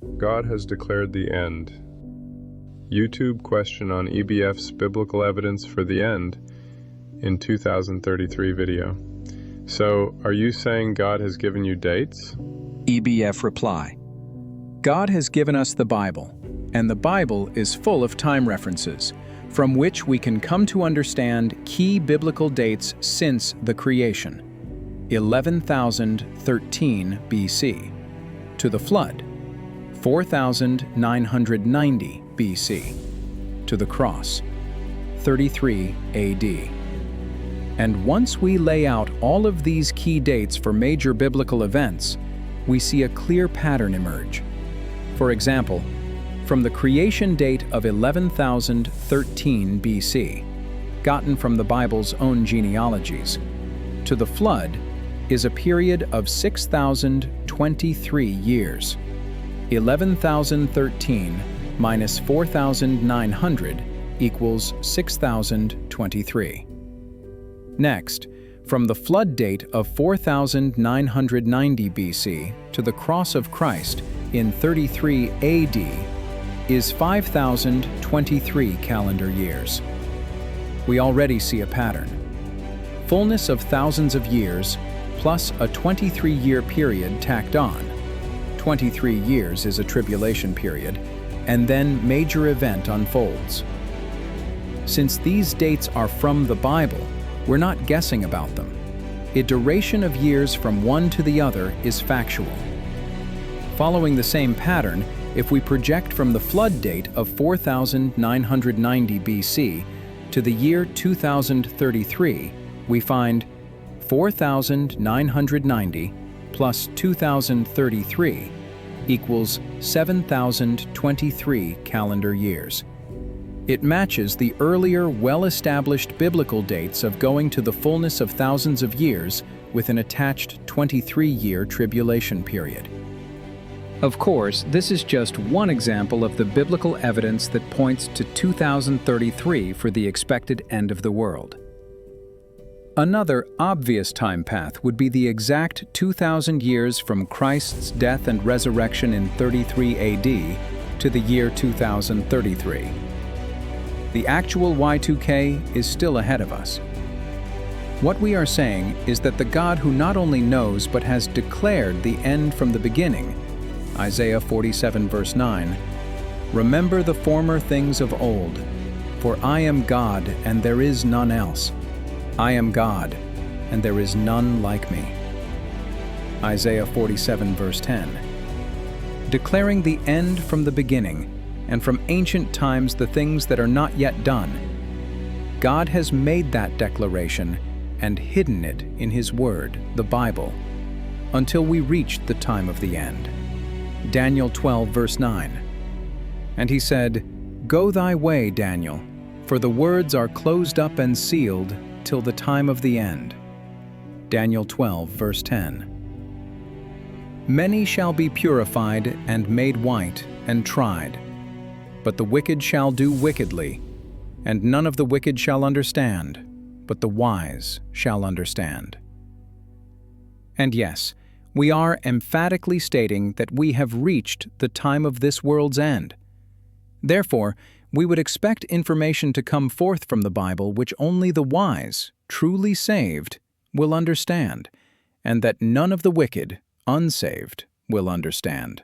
God has declared the end. YouTube question on EBF's biblical evidence for the end in 2033 video. So, are you saying God has given you dates? EBF reply: God has given us the Bible, and the Bible is full of time references, from which we can come to understand key biblical dates since the creation, 11,013 BC, to the flood, 4,990 BC, to the cross, 33 AD. And once we lay out all of these key dates for major biblical events, we see a clear pattern emerge. For example, from the creation date of 11,013 BC, gotten from the Bible's own genealogies, to the flood is a period of 6,023 years. 11,013 minus 4,900 equals 6,023. Next, from the flood date of 4,990 BC to the cross of Christ in 33 AD is 5,023 calendar years. We already see a pattern. Fullness of thousands of years plus a 23-year period tacked on. 23 years is a tribulation period, and then major event unfolds. Since these dates are from the Bible, we're not guessing about them. A duration of years from one to the other is factual. Following the same pattern, if we project from the flood date of 4,990 BC to the year 2033, we find 4,990 plus 2,033 equals 7,023 calendar years. It matches the earlier, well-established biblical dates of going to the fullness of thousands of years with an attached 23-year tribulation period. Of course, this is just one example of the biblical evidence that points to 2033 for the expected end of the world. Another obvious time path would be the exact 2,000 years from Christ's death and resurrection in 33 AD to the year 2033. The actual Y2K is still ahead of us. What we are saying is that the God who not only knows but has declared the end from the beginning, Isaiah 47 verse 9, "Remember the former things of old, for I am God and there is none else. I am God, and there is none like me." Isaiah 47 verse 10. Declaring the end from the beginning, and from ancient times the things that are not yet done. God has made that declaration and hidden it in His Word, the Bible, until we reached the time of the end. Daniel 12 verse 9. And He said, "Go thy way, Daniel, for the words are closed up and sealed till the time of the end." Daniel 12 verse 10. "Many shall be purified and made white and tried. But the wicked shall do wickedly, and none of the wicked shall understand, but the wise shall understand." And yes, we are emphatically stating that we have reached the time of this world's end. Therefore, we would expect information to come forth from the Bible which only the wise, truly saved, will understand, and that none of the wicked, unsaved, will understand.